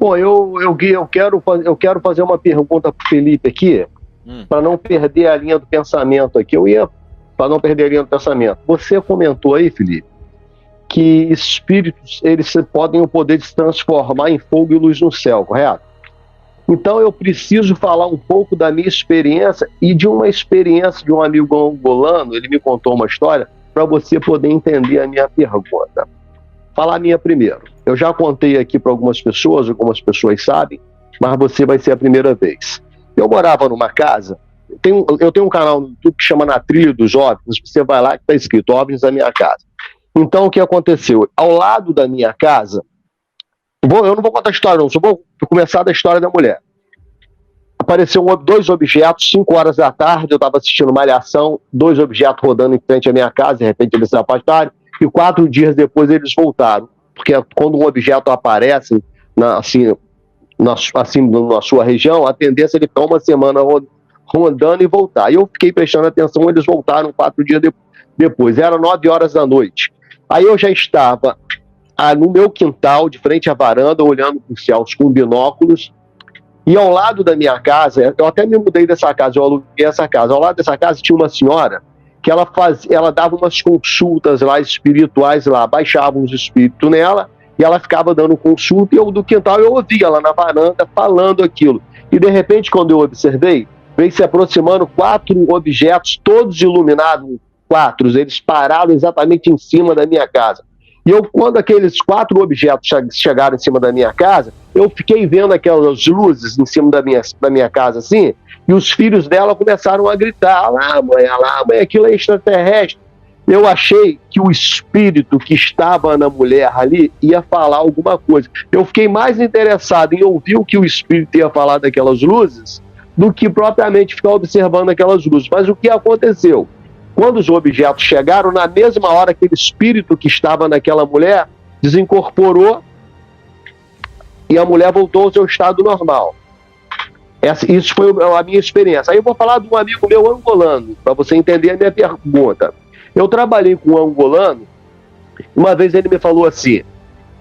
Bom, eu quero fazer uma pergunta para o Felipe aqui, para não perder a linha do pensamento aqui. Para não perder a linha do pensamento. Você comentou aí, Felipe, que espíritos, eles podem o poder de se transformar em fogo e luz no céu, correto? Então eu preciso falar um pouco da minha experiência e de uma experiência de um amigo angolano. Ele me contou uma história para você poder entender a minha pergunta. Falar a minha primeiro. Eu já contei aqui para algumas pessoas sabem, mas você vai ser a primeira vez. Eu morava numa casa, eu tenho um canal no YouTube que chama Na Trilha dos OVNIs, você vai lá que está escrito OVNIs da minha casa. Então o que aconteceu? Ao lado da minha casa, eu não vou contar a história não, só vou começar da história da mulher. Apareceu dois objetos, 5 horas da tarde, eu estava assistindo Malhação, 2 objetos rodando em frente à minha casa, de repente eles se afastaram, e 4 dias depois eles voltaram. Porque quando um objeto aparece na sua região, a tendência é ele ficar uma semana rodando e voltar. E eu fiquei prestando atenção, eles voltaram 4 dias depois. Era 9 horas da noite. Aí eu já estava no meu quintal, de frente à varanda, olhando para os céus com binóculos. E ao lado da minha casa, eu até me mudei dessa casa, eu aluguei essa casa. Ao lado dessa casa tinha uma senhora que ela dava umas consultas lá espirituais, lá baixava uns espíritos nela, e ela ficava dando consulta, e eu do quintal eu ouvia ela na varanda falando aquilo. E de repente, quando eu observei, veio se aproximando 4 objetos, todos iluminados, 4, eles pararam exatamente em cima da minha casa. E quando aqueles 4 objetos chegaram em cima da minha casa, eu fiquei vendo aquelas luzes em cima da minha casa assim, e os filhos dela começaram a gritar, lá mãe, aquilo é extraterrestre. Eu achei que o espírito que estava na mulher ali ia falar alguma coisa. Eu fiquei mais interessado em ouvir o que o espírito ia falar daquelas luzes, do que propriamente ficar observando aquelas luzes. Mas o que aconteceu? Quando os objetos chegaram, na mesma hora, aquele espírito que estava naquela mulher desincorporou e a mulher voltou ao seu estado normal. Isso foi a minha experiência. Aí eu vou falar de um amigo meu angolano, para você entender a minha pergunta. Eu trabalhei com um angolano, uma vez ele me falou assim,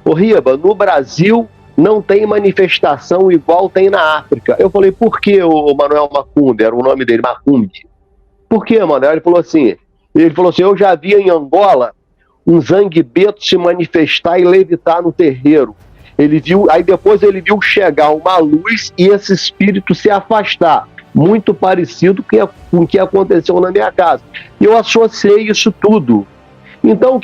ô Riba, no Brasil não tem manifestação igual tem na África. Eu falei, por que, o Manuel Macumbi? Era o nome dele, Macumbi. Por que, Manuel? Ele falou assim, eu já vi em Angola um zanguebeto se manifestar e levitar no terreiro. Aí depois ele viu chegar uma luz e esse espírito se afastar. Muito parecido com o que aconteceu na minha casa. E eu associei isso tudo. Então,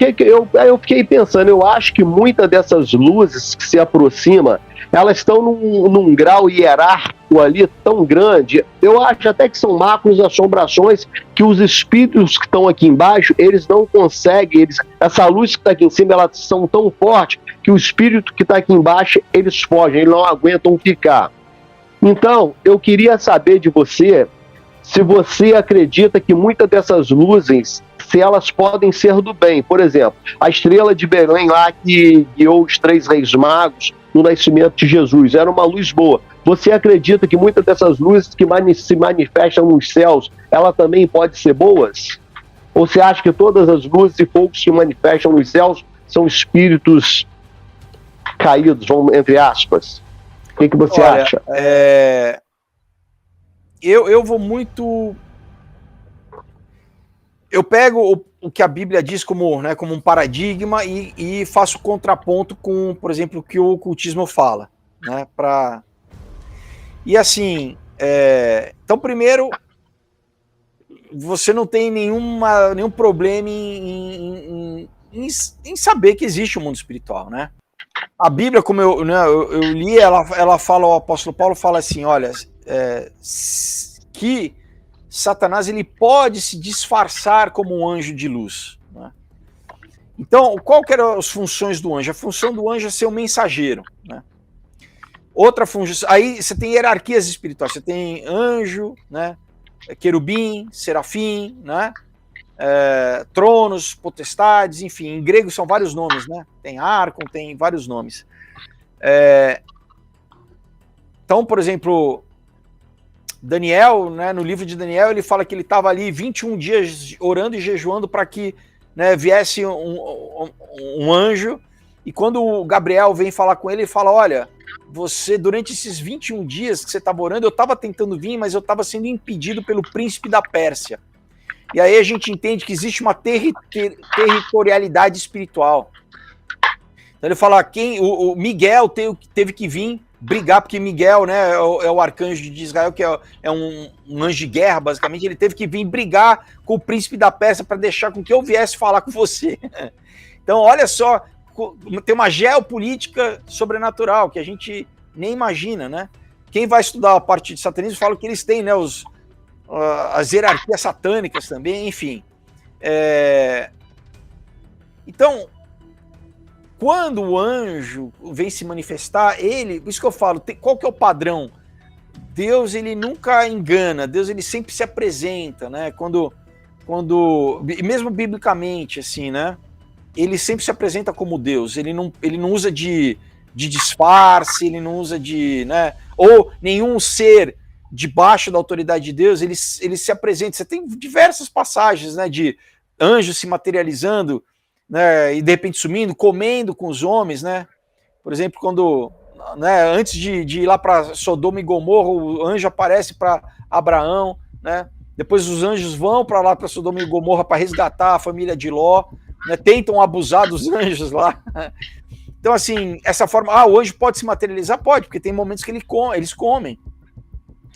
eu fiquei pensando, eu acho que muitas dessas luzes que se aproximam, elas estão num grau hierárquico ali tão grande, eu acho até que são macros assombrações que os espíritos que estão aqui embaixo, eles não conseguem, essa luz que está aqui em cima, elas são tão fortes que o espírito que está aqui embaixo, eles fogem, eles não aguentam ficar. Então, eu queria saber de você, se você acredita que muitas dessas luzes, se elas podem ser do bem. Por exemplo, a estrela de Belém lá que guiou os 3 reis magos no nascimento de Jesus, era uma luz boa. Você acredita que muitas dessas luzes que se manifestam nos céus, ela também pode ser boas? Ou você acha que todas as luzes e fogos que manifestam nos céus são espíritos caídos, entre aspas? O que você acha? Eu vou muito... Eu pego o que a Bíblia diz como um paradigma e faço contraponto com, por exemplo, o que o ocultismo fala. Né, E assim, então primeiro, você não tem nenhum problema em saber que existe um mundo espiritual, né? A Bíblia, como eu li, ela fala, o apóstolo Paulo fala assim, olha, que Satanás ele pode se disfarçar como um anjo de luz. Né? Então, qual que eram as funções do anjo? A função do anjo é ser um mensageiro. Né? Outra função, aí você tem hierarquias espirituais, você tem anjo, né? Querubim, serafim, né? Tronos, potestades, enfim, em grego são vários nomes, né? Tem Arcon, tem vários nomes. Então, por exemplo, Daniel, né, no livro de Daniel, ele fala que ele estava ali 21 dias orando e jejuando para que, né, viesse um anjo E quando o Gabriel vem falar com ele, ele fala, olha, você, durante esses 21 dias que você estava orando, eu estava tentando vir, mas eu estava sendo impedido pelo príncipe da Pérsia. E aí a gente entende que existe uma territorialidade espiritual. Então ele fala, o Miguel teve que vir brigar, porque Miguel, né, é o arcanjo de Israel, que é um anjo de guerra, basicamente. Ele teve que vir brigar com o príncipe da Pérsia para deixar com que eu viesse falar com você. Então, olha só, tem uma geopolítica sobrenatural que a gente nem imagina, né? Quem vai estudar a parte de satanismo fala que eles têm, né, as hierarquias satânicas também, enfim. Então, quando o anjo vem se manifestar, isso que eu falo, qual que é o padrão? Deus, ele nunca engana, Deus, ele sempre se apresenta, né? Mesmo biblicamente, assim, né? Ele sempre se apresenta como Deus, ele não usa de disfarce, ele não usa né? Ou nenhum ser debaixo da autoridade de Deus, ele se apresenta. Você tem diversas passagens, né, de anjos se materializando, né, e de repente sumindo, comendo com os homens, né? Por exemplo, quando, né, antes de ir lá para Sodoma e Gomorra, o anjo aparece para Abraão, né? Depois os anjos vão para lá para Sodoma e Gomorra para resgatar a família de Ló, né? Tentam abusar dos anjos lá. Então, assim, essa forma, o anjo pode se materializar? Pode, porque tem momentos que eles comem,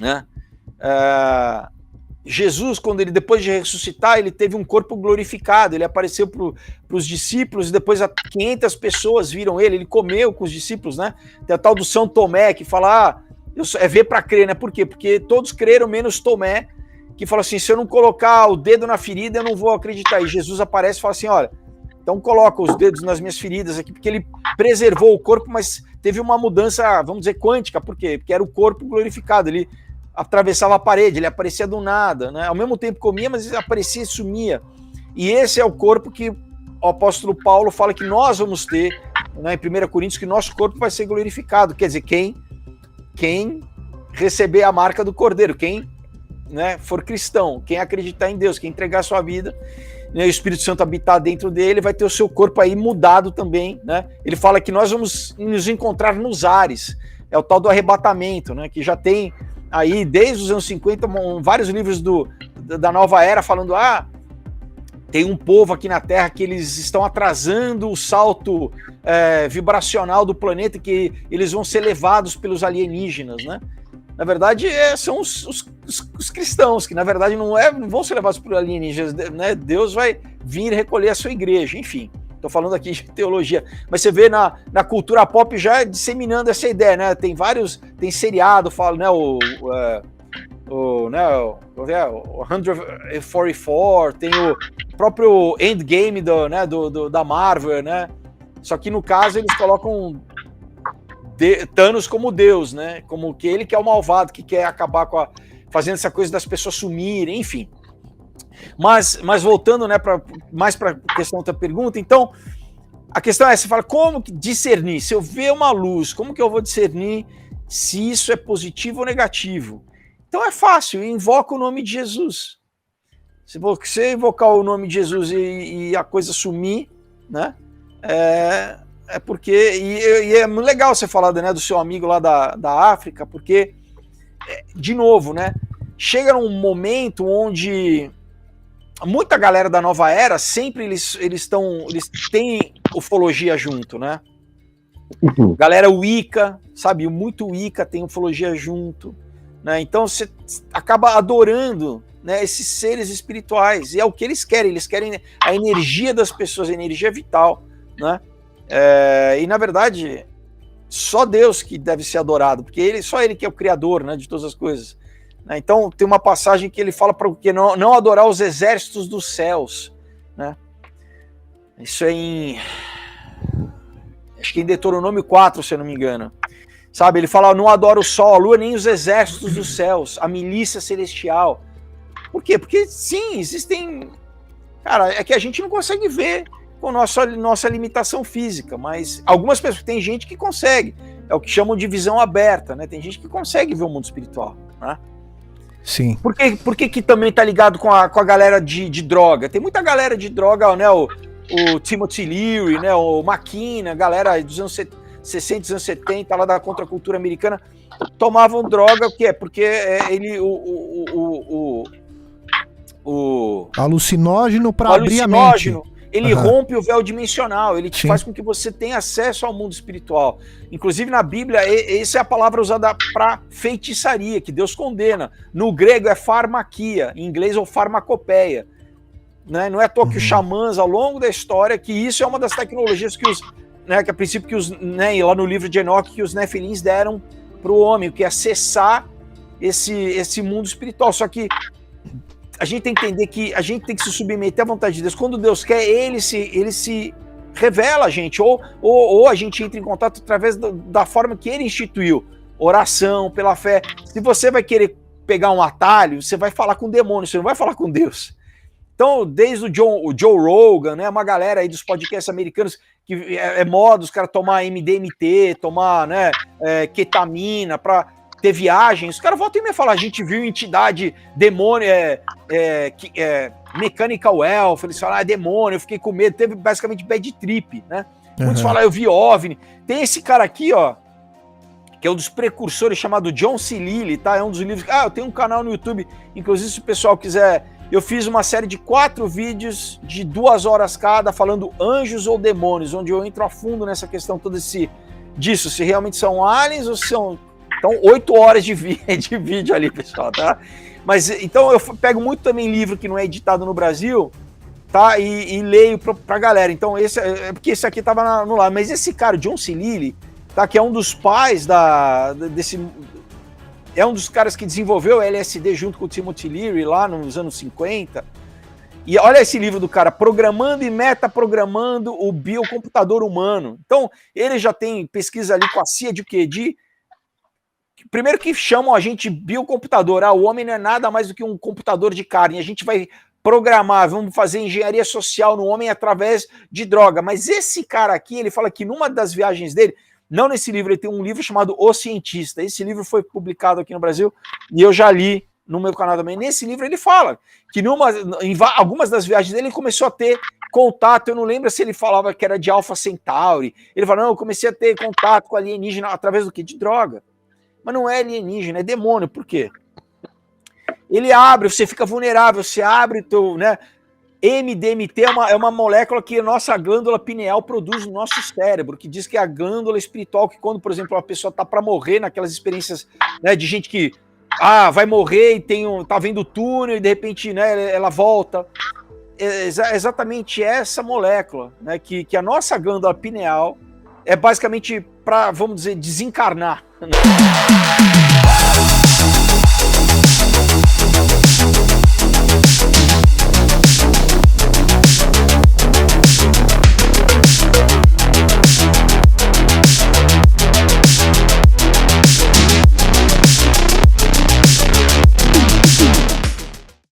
né? Jesus, quando ele, depois de ressuscitar, ele teve um corpo glorificado, ele apareceu para os discípulos e depois 500 pessoas viram ele comeu com os discípulos, né? Tem a tal do São Tomé que fala, é ver para crer, né? Por quê? Porque todos creram, menos Tomé, que fala assim, se eu não colocar o dedo na ferida, eu não vou acreditar. E Jesus aparece e fala assim, olha, então coloca os dedos nas minhas feridas aqui, porque ele preservou o corpo, mas teve uma mudança, vamos dizer, quântica. Por quê? Porque era o corpo glorificado, ele atravessava a parede, ele aparecia do nada, né? Ao mesmo tempo comia, mas ele aparecia e sumia. E esse é o corpo que o apóstolo Paulo fala que nós vamos ter, né, em 1 Coríntios, que nosso corpo vai ser glorificado. Quer dizer, quem receber a marca do Cordeiro, quem, né, for cristão, quem acreditar em Deus, quem entregar a sua vida, né, o Espírito Santo habitar dentro dele, vai ter o seu corpo aí mudado também, né? Ele fala que nós vamos nos encontrar nos ares, é o tal do arrebatamento, né, que já tem aí, desde os anos 50, vários livros da Nova Era falando, tem um povo aqui na Terra que eles estão atrasando o salto vibracional do planeta, que eles vão ser levados pelos alienígenas, né? Na verdade, são os cristãos, que na verdade não vão ser levados por alienígenas, né? Deus vai vir recolher a sua igreja, enfim. Estou falando aqui de teologia, mas você vê na cultura pop já disseminando essa ideia, né? Tem seriado, fala, né? O 144, tem o próprio Endgame da Marvel, né? Só que no caso eles colocam Thanos como Deus, né? Como que ele que é o malvado, que quer acabar fazendo essa coisa das pessoas sumirem, enfim. Mas voltando, né, mais para a questão da pergunta, então, a questão é, você fala, como discernir? Se eu ver uma luz, como que eu vou discernir se isso é positivo ou negativo? Então é fácil, invoca o nome de Jesus. Se você invocar o nome de Jesus e a coisa sumir, né, é porque, e é muito legal você falar, né, do seu amigo lá da África, porque, de novo, né, chega num momento onde muita galera da Nova Era, sempre eles têm ufologia junto, né? Galera Wicca, sabe? Muito Wicca tem ufologia junto, né? Então você acaba adorando, né, esses seres espirituais, e é o que eles querem a energia das pessoas, a energia vital, né? E na verdade, só Deus que deve ser adorado, porque só ele que é o criador, né, de todas as coisas. Então tem uma passagem que ele fala para que não adorar os exércitos dos céus, né? Isso é acho que em Deuteronômio 4, se eu não me engano, sabe? Ele fala, não adora o sol, a lua, nem os exércitos dos céus, a milícia celestial. Por quê? Porque sim, existem, cara, é que a gente não consegue ver com nossa limitação física, mas algumas pessoas, tem gente que consegue, é o que chamam de visão aberta, né? Tem gente que consegue ver o mundo espiritual, né? Sim. Por que também tá ligado com a galera de droga? Tem muita galera de droga, né? o Timothy Leary, né, o McKenna, galera dos anos 60, anos 70, lá da contracultura americana, tomavam droga, o quê? Porque alucinógeno para abrir a mente. Ele rompe o véu dimensional, ele te faz com que você tenha acesso ao mundo espiritual. Inclusive na Bíblia, essa é a palavra usada para feitiçaria, que Deus condena. No grego é farmaquia, em inglês é farmacopeia. Né? Não é à toa que os xamãs, ao longo da história, que isso é uma das tecnologias que que a princípio lá no livro de Enoque, que os nefilins deram para o homem, que é acessar esse mundo espiritual. Só que a gente tem que entender que a gente tem que se submeter à vontade de Deus. Quando Deus quer, ele se revela a gente, ou a gente entra em contato através da forma que ele instituiu, oração, pela fé. Se você vai querer pegar um atalho, você vai falar com o demônio, você não vai falar com Deus. Então, desde o Joe Rogan, né, uma galera aí dos podcasts americanos, que é moda os caras tomar MDMT, tomar ketamina, para ter viagens, os caras voltam e me falam, a gente viu entidade, demônio, mechanical elf, eles falam, demônio, eu fiquei com medo, teve basicamente bad trip, né? Muitos falam, eu vi OVNI. Tem esse cara aqui, ó, que é um dos precursores, chamado John C. Lilly, tá? É um dos livros, eu tenho um canal no YouTube, inclusive se o pessoal quiser, eu fiz uma série de 4 vídeos de 2 horas cada, falando anjos ou demônios, onde eu entro a fundo nessa questão toda disso, se realmente são aliens ou são... Então, 8 horas de vídeo ali, pessoal, tá? Mas, então, eu pego muito também livro que não é editado no Brasil, tá? E leio pra galera. Então, porque esse aqui tava no lado. Mas esse cara, John C. Lilly, tá? Que é um dos pais é um dos caras que desenvolveu o LSD junto com o Timothy Leary lá nos anos 50. E olha esse livro do cara, Programando e Metaprogramando o Biocomputador Humano. Então, ele já tem pesquisa ali com a CIA de quê? Primeiro que chamam a gente de biocomputador. O homem não é nada mais do que um computador de carne. A gente vai programar, vamos fazer engenharia social no homem através de droga. Mas esse cara aqui, ele fala que numa das viagens dele, não nesse livro, ele tem um livro chamado O Cientista. Esse livro foi publicado aqui no Brasil e eu já li no meu canal também. Nesse livro ele fala que em algumas das viagens dele ele começou a ter contato. Eu não lembro se ele falava que era de Alpha Centauri. Ele fala, não, eu comecei a ter contato com alienígena através do quê? De droga. Mas não é alienígena, é demônio. Por quê? Ele abre, você fica vulnerável, você abre teu, né? MDMT é uma molécula que a nossa glândula pineal produz no nosso cérebro, que diz que é a glândula espiritual, que quando, por exemplo, uma pessoa está para morrer, naquelas experiências, né, de gente que vai morrer e tá vendo o túnel e de repente, né, ela volta. É exatamente essa molécula, né, que a nossa glândula pineal é basicamente para, vamos dizer, desencarnar.